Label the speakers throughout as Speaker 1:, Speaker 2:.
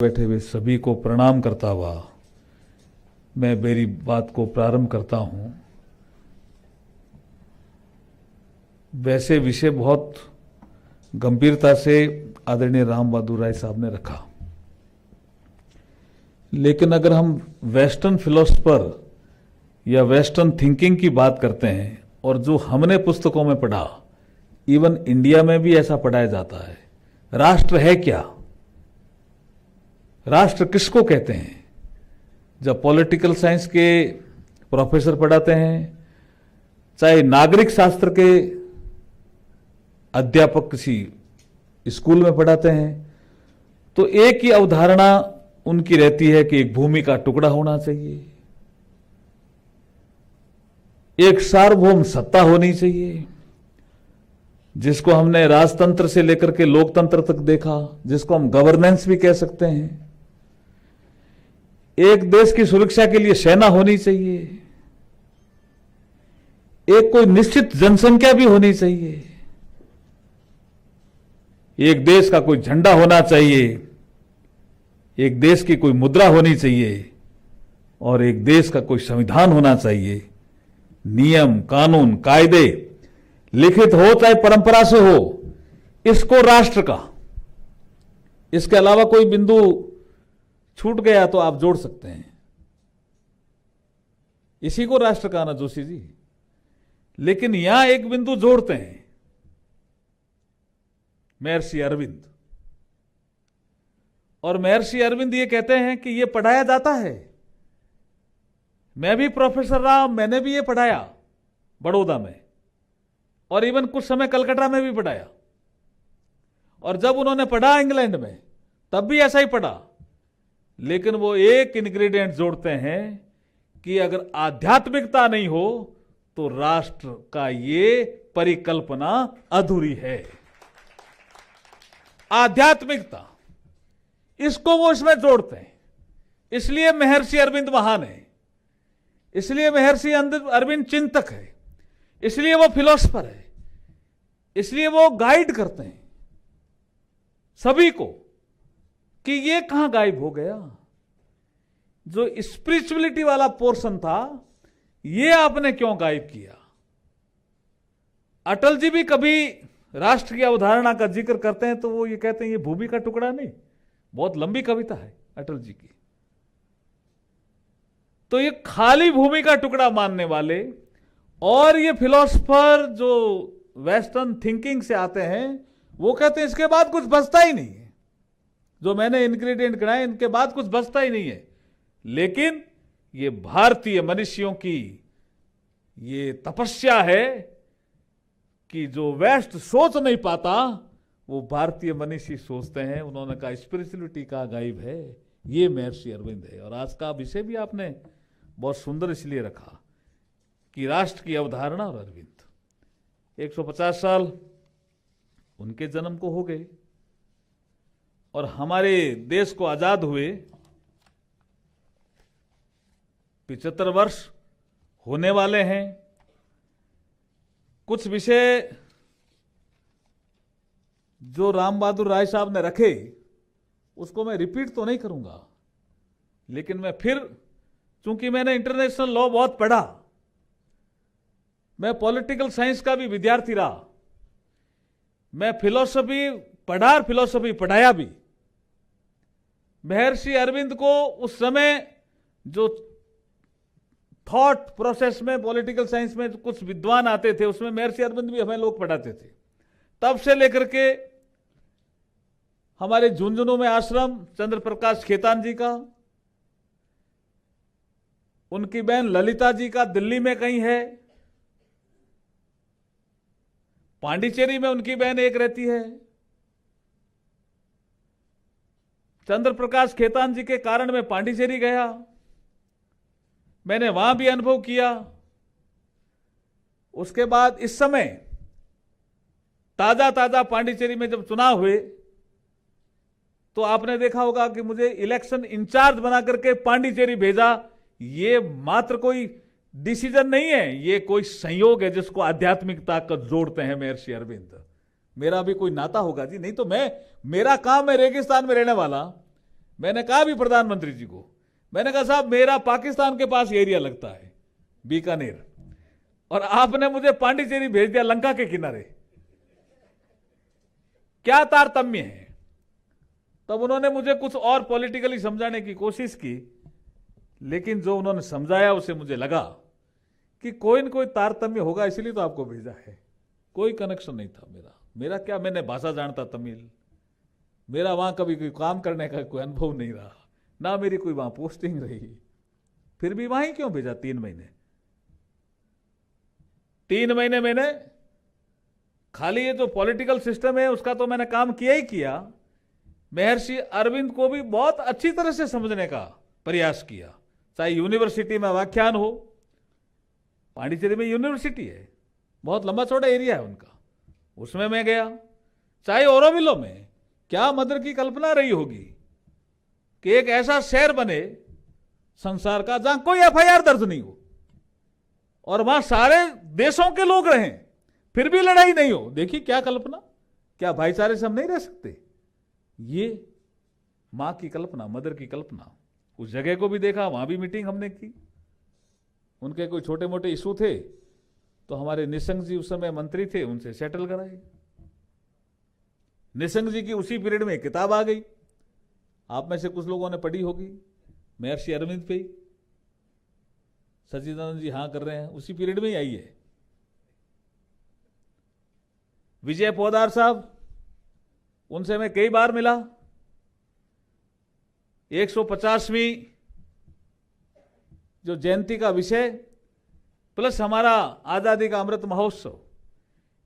Speaker 1: बैठे हुए सभी को प्रणाम करता हुआ मैं मेरी बात को प्रारंभ करता हूं। वैसे विषय बहुत गंभीरता से आदरणीय राम बहादुर राय साहब ने रखा, लेकिन अगर हम वेस्टर्न फिलोसफर या वेस्टर्न थिंकिंग की बात करते हैं और जो हमने पुस्तकों में पढ़ा, इवन इंडिया में भी ऐसा पढ़ाया जाता है, राष्ट्र है क्या, राष्ट्र किसको कहते हैं। जब पॉलिटिकल साइंस के प्रोफेसर पढ़ाते हैं, चाहे नागरिक शास्त्र के अध्यापक किसी स्कूल में पढ़ाते हैं, तो एक ही अवधारणा उनकी रहती है कि एक भूमि का टुकड़ा होना चाहिए, एक सार्वभौम सत्ता होनी चाहिए, जिसको हमने राजतंत्र से लेकर के लोकतंत्र तक देखा, जिसको हम गवर्नेंस भी कह सकते हैं। एक देश की सुरक्षा के लिए सेना होनी चाहिए, एक कोई निश्चित जनसंख्या भी होनी चाहिए, एक देश का कोई झंडा होना चाहिए, एक देश की कोई मुद्रा होनी चाहिए और एक देश का कोई संविधान होना चाहिए। नियम, कानून, कायदे लिखित हो चाहे परंपरा से हो, इसको राष्ट्र का, इसके अलावा कोई बिंदु छूट गया तो आप जोड़ सकते हैं, इसी को राष्ट्र कहा ना जोशी जी। लेकिन यहां एक बिंदु जोड़ते हैं महर्षि अरविंद, और महर्षि अरविंद ये कहते हैं कि ये पढ़ाया जाता है। मैं भी प्रोफेसर रहा, मैंने भी ये पढ़ाया बड़ौदा में, और इवन कुछ समय कलकत्ता में भी पढ़ाया, और जब उन्होंने पढ़ा इंग्लैंड में तब भी ऐसा ही पढ़ा। लेकिन वो एक इंग्रेडिएंट जोड़ते हैं कि अगर आध्यात्मिकता नहीं हो तो राष्ट्र का ये परिकल्पना अधूरी है। आध्यात्मिकता, इसको वो इसमें जोड़ते हैं। इसलिए महर्षि अरविंद महान है, इसलिए महर्षि अरविंद चिंतक है, इसलिए वो फिलोसफर है, इसलिए वो गाइड करते हैं सभी को कि ये कहां गायब हो गया, जो स्पिरिचुअलिटी वाला पोर्शन था ये आपने क्यों गायब किया। अटल जी भी कभी राष्ट्र की अवधारणा का जिक्र करते हैं तो वो ये कहते हैं ये भूमि का टुकड़ा नहीं, बहुत लंबी कविता है अटल जी की। तो ये खाली भूमि का टुकड़ा मानने वाले और ये फिलोसफर जो वेस्टर्न थिंकिंग से आते हैं, वो कहते हैं इसके बाद कुछ बचता ही नहीं है, जो मैंने इंग्रेडिएंट गिनाए इनके बाद कुछ बचता ही नहीं है। लेकिन ये भारतीय मनुष्यों की ये तपस्या है कि जो वेस्ट सोच नहीं पाता वो भारतीय मनुष्य सोचते हैं। उन्होंने कहा स्पिरिचुअलिटी का गायब है, ये महर्षि अरविंद है। और आज का विषय भी आपने बहुत सुंदर इसलिए रखा कि राष्ट्र की अवधारणा और अरविंद। 150 साल उनके जन्म को हो गए और हमारे देश को आजाद हुए 75 वर्ष होने वाले हैं। कुछ विषय जो राम बहादुर राय साहब ने रखे उसको मैं रिपीट तो नहीं करूंगा, लेकिन मैं फिर, चूंकि मैंने इंटरनेशनल लॉ बहुत पढ़ा, मैं पॉलिटिकल साइंस का भी विद्यार्थी रहा, मैं फिलॉसफी पढ़ा और फिलॉसफी पढ़ाया भी। महर्षि अरविंद को उस समय जो थॉट प्रोसेस में पॉलिटिकल साइंस में कुछ विद्वान आते थे, उसमें महर्षि अरविंद भी हमें लोग पढ़ाते थे। तब से लेकर के हमारे झुंझुनू में आश्रम चंद्र प्रकाश खेतान जी का, उनकी बहन ललिता जी का दिल्ली में कहीं है, पांडिचेरी में उनकी बहन एक रहती है। चंद्र प्रकाश खेतान जी के कारण मैं पांडिचेरी गया, मैंने वहां भी अनुभव किया। उसके बाद इस समय ताजा ताजा पांडिचेरी में जब चुनाव हुए तो आपने देखा होगा कि मुझे इलेक्शन इंचार्ज बना करके पांडिचेरी भेजा। ये मात्र कोई डिसीजन नहीं है, ये कोई संयोग है जिसको आध्यात्मिकता का जोड़ते हैं महर्षि अरविंद। मेरा भी कोई नाता होगा जी, नहीं तो मेरा काम है रेगिस्तान में रहने वाला, मैंने कहा भी प्रधानमंत्री जी को, मैंने कहा साहब मेरा पाकिस्तान के पास एरिया लगता है बीकानेर, और आपने मुझे पांडिचेरी भेज दिया लंका के किनारे, क्या तारतम्य है। तब उन्होंने मुझे कुछ और पॉलिटिकली समझाने की कोशिश की, लेकिन जो उन्होंने समझाया उसे मुझे लगा कि कोई न कोई तारतम्य होगा, इसलिए तो आपको भेजा है। कोई कनेक्शन नहीं था मेरा क्या, मैंने भाषा जानता तमिल, मेरा वहां कभी कोई काम करने का कोई अनुभव नहीं रहा, ना मेरी कोई वहां पोस्टिंग रही, फिर भी वहां ही क्यों भेजा 3 महीने। 3 महीने मैंने खाली ये जो पॉलिटिकल सिस्टम है उसका तो मैंने काम किया ही किया, महर्षि अरविंद को भी बहुत अच्छी तरह से समझने का प्रयास किया। चाहे यूनिवर्सिटी में व्याख्यान हो, पांडिचेरी में यूनिवर्सिटी है, बहुत लंबा चौड़ा एरिया है उनका, उसमें मैं गया। चाहे औरोविलो में क्या मदर की कल्पना रही होगी कि एक ऐसा शहर बने संसार का जहां कोई एफआईआर दर्ज नहीं हो, और वहां सारे देशों के लोग रहें फिर भी लड़ाई नहीं हो। देखिए क्या कल्पना, क्या भाईचारे से हम नहीं रह सकते। ये मां की कल्पना, मदर की कल्पना। उस जगह को भी देखा, वहां भी मीटिंग हमने की। उनके कोई छोटे मोटे इशू थे तो हमारे निशंक जी उस समय मंत्री थे, उनसे सेटल कराए। निशंक जी की उसी पीरियड में किताब आ गई, आप में से कुछ लोगों ने पढ़ी होगी, महर्षि अरविंद पे। सच्चिदानंद जी हाँ कर रहे हैं, उसी पीरियड में ही आई है। विजय पोदार साहब, उनसे मैं कई बार मिला। 150वीं जो जयंती का विषय प्लस हमारा आजादी का अमृत महोत्सव,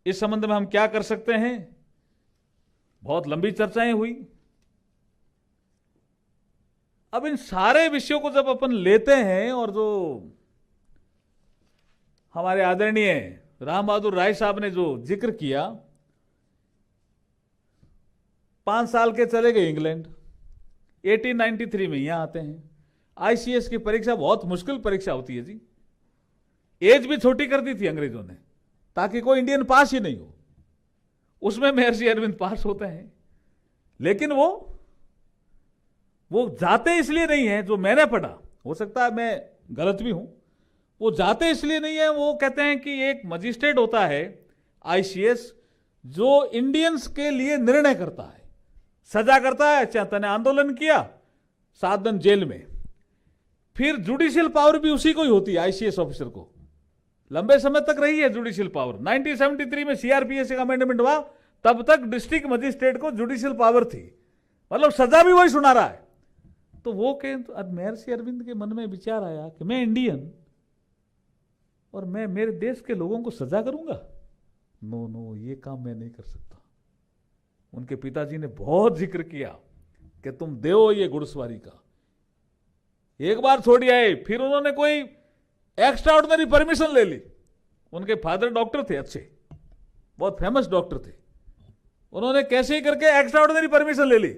Speaker 1: इस संबंध में हम क्या कर सकते हैं, बहुत लंबी चर्चाएं हुई। अब इन सारे विषयों को जब अपन लेते हैं, और जो हमारे आदरणीय राम बहादुर राय साहब ने जो जिक्र किया, 5 साल के चले गए इंग्लैंड, 1893 में यहां आते हैं। आईसीएस की परीक्षा बहुत मुश्किल परीक्षा होती है जी, एज भी छोटी कर दी थी अंग्रेजों ने ताकि कोई इंडियन पास ही नहीं हो। उसमें महर्षि अरविंद पास होते हैं, लेकिन वो जाते इसलिए नहीं है, जो मैंने पढ़ा, हो सकता है मैं गलत भी हूं, वो जाते इसलिए नहीं है। वो कहते हैं कि एक मजिस्ट्रेट होता है आईसीएस, जो इंडियंस के लिए निर्णय करता है, सजा करता है। अच्छा तने आंदोलन किया, 7 दिन जेल में, फिर जुडिशियल पावर भी उसी को ही होती है, आईसीएस ऑफिसर को। लंबे समय तक रही है जुडिशियल पावर। 1973 में सीआरपीएस का अमेंडमेंट हुआ, तब तक डिस्ट्रिक्ट मजिस्ट्रेट को जुडिशियल पावर थी, मतलब सजा भी वही सुना रहा है। तो वो महर्षि अरविंद के मन में विचार आया कि मैं इंडियन और मैं मेरे देश के लोगों को सजा करूंगा, नो, ये काम मैं नहीं कर सकता। उनके पिताजी ने बहुत जिक्र किया कि तुम देओ ये घुड़सवारी का। एक बार छोड़ आए, फिर उन्होंने कोई एक्स्ट्रा ऑर्डिनरी परमिशन ले ली। उनके फादर डॉक्टर थे, अच्छे बहुत फेमस डॉक्टर थे, उन्होंने कैसे ही करके एक्स्ट्रा ऑर्डिनरी परमिशन ले ली,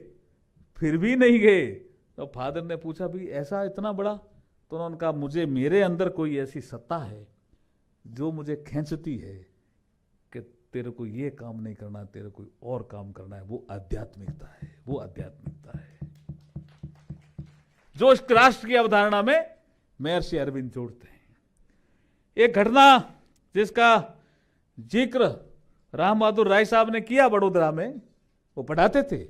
Speaker 1: फिर भी नहीं गए। तो फादर ने पूछा भी ऐसा इतना बड़ा, तो उन्होंने कहा मुझे, मेरे अंदर कोई ऐसी सत्ता है जो मुझे खींचती है कि तेरे को ये काम नहीं करना, तेरे को और काम करना है। वो आध्यात्मिकता है, वो आध्यात्मिकता है जो इस राष्ट्र की अवधारणा में महर्षि अरविंद जोड़ते हैं। एक घटना जिसका जिक्र राम बहादुर राय साहब ने किया बड़ोदरा में, वो पढ़ाते थे,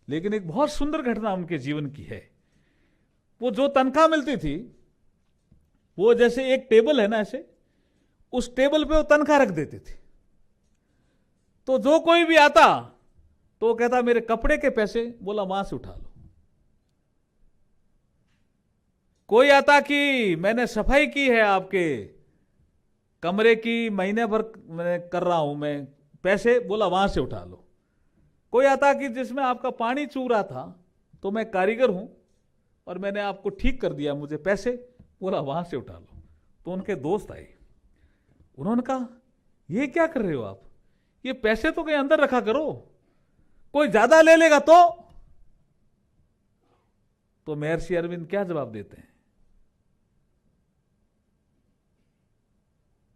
Speaker 1: लेकिन एक बहुत सुंदर घटना उनके जीवन की है। वो जो तनख्वाह मिलती थी, वो जैसे एक टेबल है ना, ऐसे उस टेबल पे वो तनख्वाह रख देते थे। तो जो कोई भी आता तो वो कहता मेरे कपड़े के पैसे, बोला वहां से उठा लो। कोई आता कि मैंने सफाई की है आपके कमरे की, महीने भर मैं कर रहा हूं मैं, पैसे, बोला वहां से उठा लो। कोई आता कि जिसमें आपका पानी चू रहा था तो मैं कारीगर हूं और मैंने आपको ठीक कर दिया, मुझे पैसे, बोला वहां से उठा लो। तो उनके दोस्त आए, उन्होंने कहा ये क्या कर रहे हो आप, ये पैसे तो कहीं अंदर रखा करो, कोई ज्यादा ले लेगा तो महर्षि अरविंद क्या जवाब देते हैं,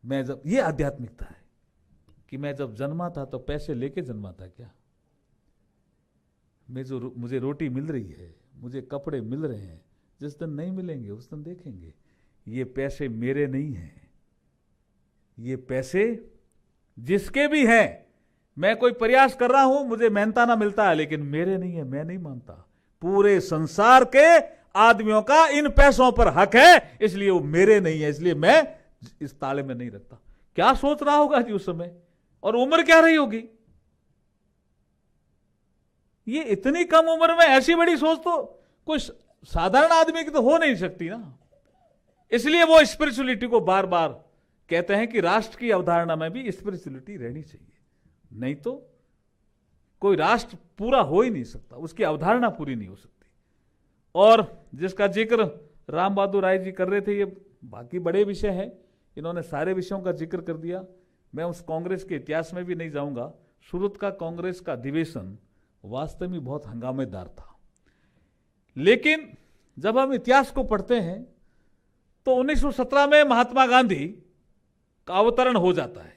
Speaker 1: मैं जब, ये आध्यात्मिकता है कि मैं जब जन्मा था तो पैसे लेके जन्मा था क्या, मैं जो मुझे रोटी मिल रही है मुझे कपड़े मिल रहे हैं, जिस दिन नहीं मिलेंगे उस दिन देखेंगे। ये पैसे मेरे नहीं हैं, ये पैसे जिसके भी हैं, मैं कोई प्रयास कर रहा हूं, मुझे मेहनताना मिलता है, लेकिन मेरे नहीं है, मैं नहीं मानता। पूरे संसार के आदमियों का इन पैसों पर हक है, इसलिए वो मेरे नहीं है, इसलिए मैं इस ताले में नहीं रखता। क्या सोच रहा होगा जी उस समय, और उम्र क्या रही होगी? ये इतनी कम उम्र में ऐसी बड़ी सोच तो कोई साधारण आदमी की तो हो नहीं सकती ना। इसलिए वो स्पिरिचुअलिटी को बार बार कहते हैं कि राष्ट्र की अवधारणा में भी स्पिरिचुअलिटी रहनी चाहिए, नहीं तो कोई राष्ट्र पूरा हो ही नहीं सकता, उसकी अवधारणा पूरी नहीं हो सकती। और जिसका जिक्र राम बहादुर राय जी कर रहे थे, ये बाकी बड़े विषय हैं, इन्होंने सारे विषयों का जिक्र कर दिया। मैं उस कांग्रेस के इतिहास में भी नहीं जाऊंगा। सूरत का कांग्रेस का अधिवेशन वास्तव में बहुत हंगामेदार था, लेकिन जब हम इतिहास को पढ़ते हैं तो 1917 में महात्मा गांधी का अवतरण हो जाता है,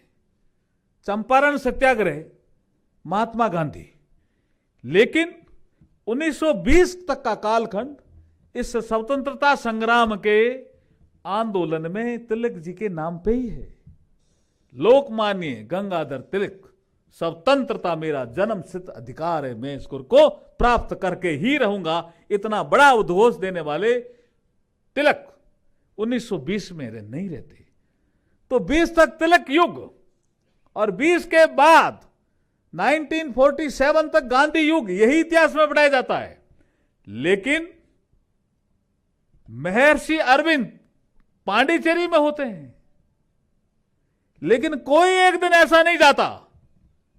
Speaker 1: चंपारण सत्याग्रह महात्मा गांधी। लेकिन 1920 तक का कालखंड इस स्वतंत्रता संग्राम के आंदोलन में तिलक जी के नाम पे ही है। लोकमान्य गंगाधर तिलक, स्वतंत्रता मेरा जन्म सिद्ध अधिकार है, मैं इसको प्राप्त करके ही रहूंगा, इतना बड़ा उद्घोष देने वाले तिलक 1920 में नहीं रहते। तो 20 तक तिलक युग, और 20 के बाद 1947 तक गांधी युग, यही इतिहास में पढ़ाया जाता है। लेकिन महर्षि अरविंद पांडिचेरी में होते हैं, लेकिन कोई एक दिन ऐसा नहीं जाता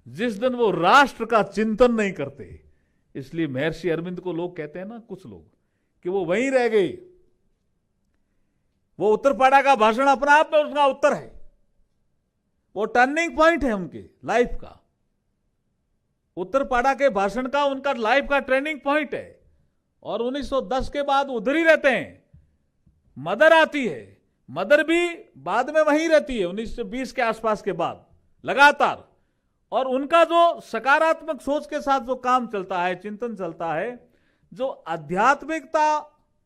Speaker 1: जिस दिन वो राष्ट्र का चिंतन नहीं करते। इसलिए महर्षि अरविंद को लोग कहते हैं ना, कुछ लोग, कि वो वहीं रह गए। वो उत्तरपाड़ा का भाषण अपने आप में उसका उत्तर है, वो टर्निंग पॉइंट है उनके लाइफ का। उत्तरपाड़ा के भाषण का उनका लाइफ का टर्निंग पॉइंट है। और 1910 के बाद उधर ही रहते हैं। मदर आती है, मदर भी बाद में वहीं रहती है 1920 के आसपास के बाद लगातार। और उनका जो सकारात्मक सोच के साथ जो काम चलता है, चिंतन चलता है, जो आध्यात्मिकता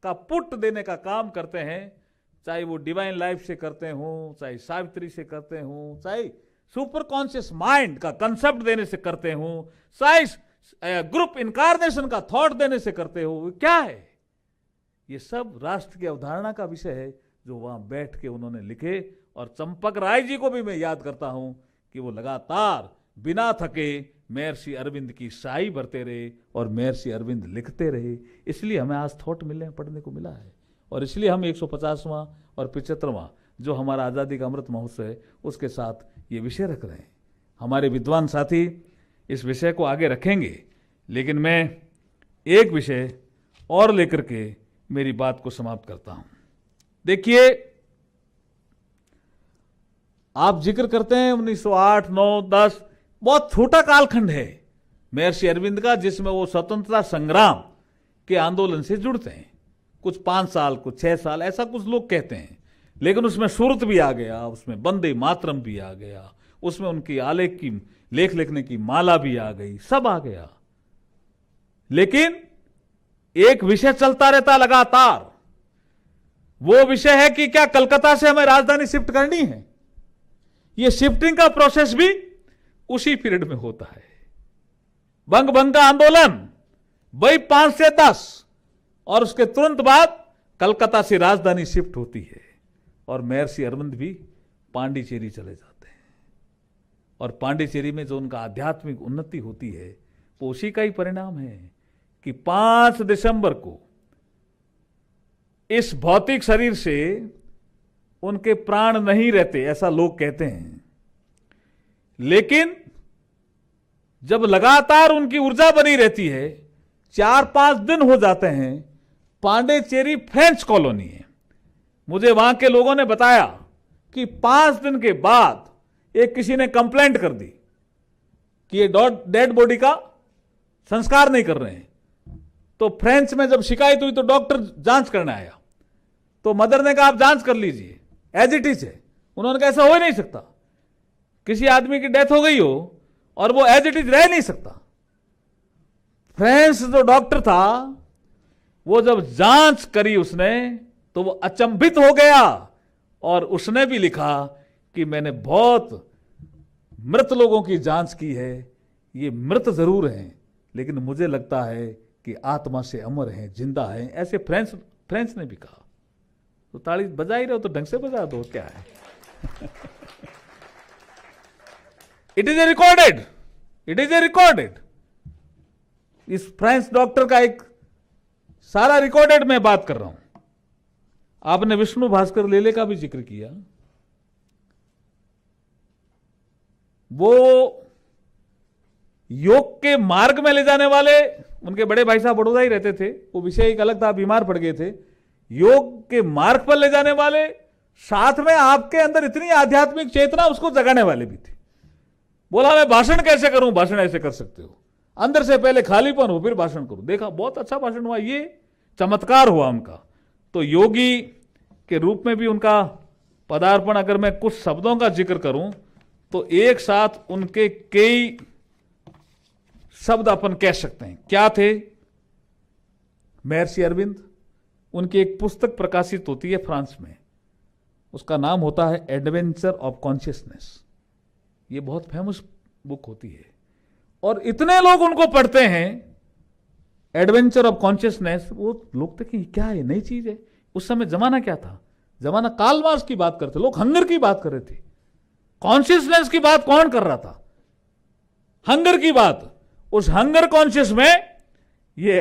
Speaker 1: का पुट देने का काम करते हैं, चाहे वो डिवाइन लाइफ से करते हों, चाहे सावित्री से करते हों, चाहे सुपर कॉन्शियस माइंड का कंसेप्ट देने से करते हों, चाहे ग्रुप इनकारनेशन का थॉट देने से करते हो, क्या है ये सब राष्ट्र की अवधारणा का विषय है जो वहां बैठ के उन्होंने लिखे। और चंपक राय जी को भी मैं याद करता हूं कि वो लगातार बिना थके महर्षि अरविंद की शाही भरते रहे और महर्षि अरविंद लिखते रहे। इसलिए हमें आज थॉट मिलने पढ़ने को मिला है, और इसलिए हम 150वां और 75वां जो हमारा आज़ादी का अमृत महोत्सव है उसके साथ ये विषय रख रहे हैं। हमारे विद्वान साथी इस विषय को आगे रखेंगे, लेकिन मैं एक विषय और लेकर के मेरी बात को समाप्त करता हूं। देखिए, आप जिक्र करते हैं 1908, 9, 10, बहुत छोटा कालखंड है महर्षि अरविंद का, जिसमें वो स्वतंत्रता संग्राम के आंदोलन से जुड़ते हैं। कुछ 5 साल, कुछ 6 साल, ऐसा कुछ लोग कहते हैं। लेकिन उसमें सूरत भी आ गया, उसमें वंदे मातरम भी आ गया, उसमें उनकी आलेख की लेख लिखने की माला भी आ गई, सब आ गया। लेकिन एक विषय चलता रहता लगातार। वो विषय है कि क्या कलकत्ता से हमें राजधानी शिफ्ट करनी है। ये शिफ्टिंग का प्रोसेस भी उसी पीरियड में होता है। बंग भंग का आंदोलन वही 5 से 10, और उसके तुरंत बाद कलकत्ता से राजधानी शिफ्ट होती है, और महर्षि अरविंद भी पांडिचेरी चले जाते हैं। और पांडिचेरी में जो उनका आध्यात्मिक उन्नति होती है वो उसी का ही परिणाम है कि 5 दिसंबर को इस भौतिक शरीर से उनके प्राण नहीं रहते, ऐसा लोग कहते हैं। लेकिन जब लगातार उनकी ऊर्जा बनी रहती है, 4-5 दिन हो जाते हैं। पांडिचेरी फ्रेंच कॉलोनी है। मुझे वहां के लोगों ने बताया कि 5 दिन के बाद एक किसी ने कंप्लेंट कर दी कि ये डेड बॉडी का संस्कार नहीं कर रहे हैं। तो फ्रेंच में जब शिकायत हुई तो डॉक्टर जांच करने आया, तो मदर ने कहा आप जांच कर लीजिए, एज इट इज है। उन्होंने कहा ऐसा हो ही नहीं सकता, किसी आदमी की डेथ हो गई हो और वो एज इट इज रह नहीं सकता। फ्रेंच जो डॉक्टर था वो जब जांच करी उसने तो वो अचंभित हो गया और उसने भी लिखा कि मैंने बहुत मृत लोगों की जांच की है, ये मृत जरूर हैं लेकिन मुझे लगता है कि आत्मा से अमर हैं, जिंदा हैं। ऐसे फ्रेंच ने भी कहा। तो ताली बजा ही रहे हो तो ढंग से बजा दो, क्या है। इट इज ए रिकॉर्डेड इस फ्रेंच डॉक्टर का एक सारा रिकॉर्डेड मैं बात कर रहा हूं। आपने विष्णु भास्कर लेले का भी जिक्र किया। वो योग के मार्ग में ले जाने वाले, उनके बड़े भाई साहब बड़ौदा ही रहते थे, वो विषय एक अलग था, बीमार पड़ गए थे। योग के मार्ग पर ले जाने वाले, साथ में आपके अंदर इतनी आध्यात्मिक चेतना उसको जगाने वाले भी थे। बोला मैं भाषण कैसे करूं, भाषण ऐसे कर सकते हो, अंदर से पहले खालीपन हो फिर भाषण करो। देखा बहुत अच्छा भाषण हुआ, ये चमत्कार हुआ उनका। तो योगी के रूप में भी उनका पदार्पण, अगर मैं कुछ शब्दों का जिक्र करूं तो एक साथ उनके कई शब्द अपन कह सकते हैं। क्या थे? महर्षि अरविंद, उनकी एक पुस्तक प्रकाशित होती है फ्रांस में, उसका नाम होता है एडवेंचर ऑफ कॉन्शियसनेस। ये बहुत फेमस बुक होती है और इतने लोग उनको पढ़ते हैं, एडवेंचर ऑफ कॉन्शियसनेस। वो लोग थे कि क्या है, नई चीज है। उस समय जमाना क्या था? जमाना कार्ल मार्क्स की बात करते लोग, हंगर की बात कर रहे थे। कॉन्शियसनेस की बात कौन कर रहा था? हंगर की बात। उस हंगर कॉन्शियस में ये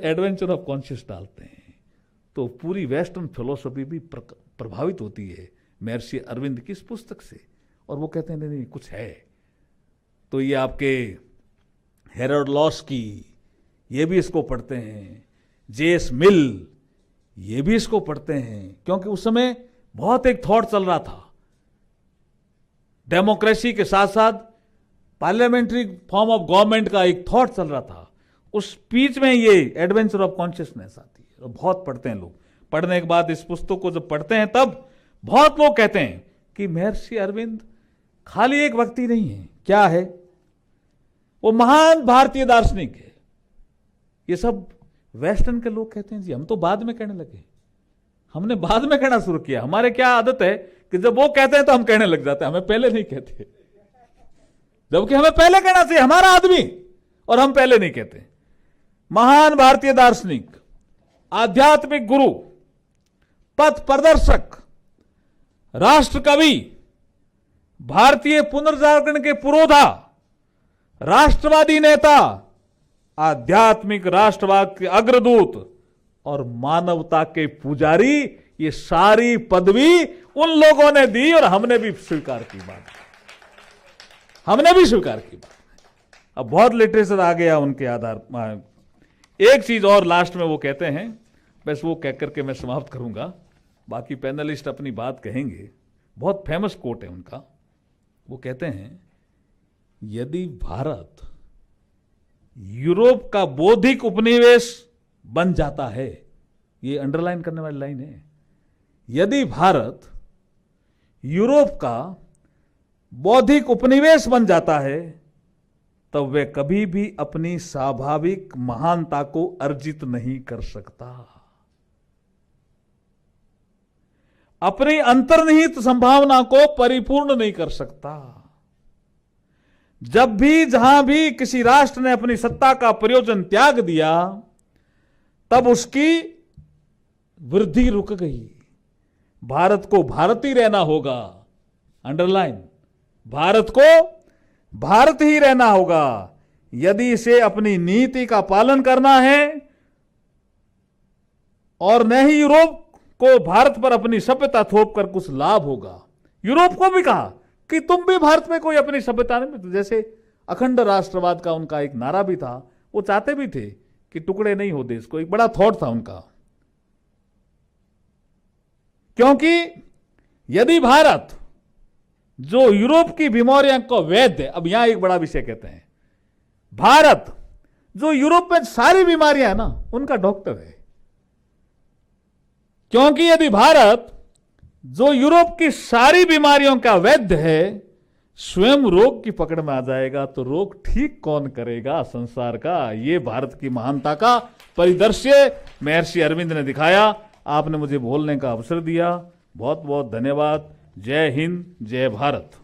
Speaker 1: एडवेंचर ऑफ कॉन्शियस डालते हैं। तो पूरी वेस्टर्न फिलोसफी भी प्रभावित होती है महर्षि अरविंद की इस पुस्तक से। और वो कहते हैं नहीं कुछ है। तो ये आपके हेरोल्ड लॉस्की, ये भी इसको पढ़ते हैं। जेएस मिल, ये भी इसको पढ़ते हैं, क्योंकि उस समय बहुत एक थॉट चल रहा था। डेमोक्रेसी के साथ साथ पार्लियामेंट्री फॉर्म ऑफ गवर्नमेंट का एक थॉट चल रहा था। उस बीच में ये एडवेंचर ऑफ कॉन्शियसनेस आती है और बहुत पढ़ते हैं लोग। पढ़ने के बाद इस पुस्तक को जब पढ़ते हैं तब बहुत लोग कहते हैं कि महर्षि अरविंद खाली एक व्यक्ति नहीं है। क्या है? वो महान भारतीय दार्शनिक है। ये सब वेस्टर्न के लोग कहते हैं जी, हम तो बाद में कहने लगे, हमने बाद में कहना शुरू किया। हमारे क्या आदत है कि जब वो कहते हैं तो हम कहने लग जाते हैं, हमें पहले नहीं कहते, जबकि हमें पहले कहना चाहिए, हमारा आदमी, और हम पहले नहीं कहते। महान भारतीय दार्शनिक, आध्यात्मिक गुरु, पथ प्रदर्शक, राष्ट्र कवि, भारतीय पुनर्जागरण के पुरोधा, राष्ट्रवादी नेता, आध्यात्मिक राष्ट्रवाद के अग्रदूत और मानवता के पुजारी, ये सारी पदवी उन लोगों ने दी और हमने भी स्वीकार की बात, हमने भी स्वीकार की बात। अब बहुत लिटरेचर आ गया उनके आधार। एक चीज और लास्ट में वो कहते हैं, बस वो कह करके मैं समाप्त करूंगा, बाकी पैनलिस्ट अपनी बात कहेंगे। बहुत फेमस कोट है उनका। वो कहते हैं, यदि भारत यूरोप का बौद्धिक उपनिवेश बन जाता है, ये अंडरलाइन करने वाली लाइन है, यदि भारत यूरोप का बौद्धिक उपनिवेश बन जाता है तब वह कभी भी अपनी स्वाभाविक महानता को अर्जित नहीं कर सकता, अपनी अंतर्निहित संभावना को परिपूर्ण नहीं कर सकता। जब भी जहां भी किसी राष्ट्र ने अपनी सत्ता का प्रयोजन त्याग दिया तब उसकी वृद्धि रुक गई। भारत को भारत ही रहना होगा, अंडरलाइन, भारत को भारत ही रहना होगा। यदि इसे अपनी नीति का पालन करना है और न ही यूरोप को भारत पर अपनी सभ्यता थोप कर कुछ लाभ होगा। यूरोप को भी कहा कि तुम भी भारत में कोई अपनी सभ्यता नहीं, जैसे अखंड राष्ट्रवाद का उनका एक नारा भी था, वो चाहते भी थे कि टुकड़े नहीं हो देश को, एक बड़ा थॉट था उनका। क्योंकि यदि भारत जो यूरोप की बीमारियों को वैद्य, अब यहां एक बड़ा विषय कहते हैं, भारत जो यूरोप में सारी बीमारियां है ना उनका डॉक्टर है। क्योंकि यदि भारत जो यूरोप की सारी बीमारियों का वैद्य है स्वयं रोग की पकड़ में आ जाएगा तो रोग ठीक कौन करेगा संसार का? ये भारत की महानता का परिदृश्य महर्षि अरविंद ने दिखाया। आपने मुझे बोलने का अवसर दिया, बहुत बहुत धन्यवाद। जय हिंद, जय भारत।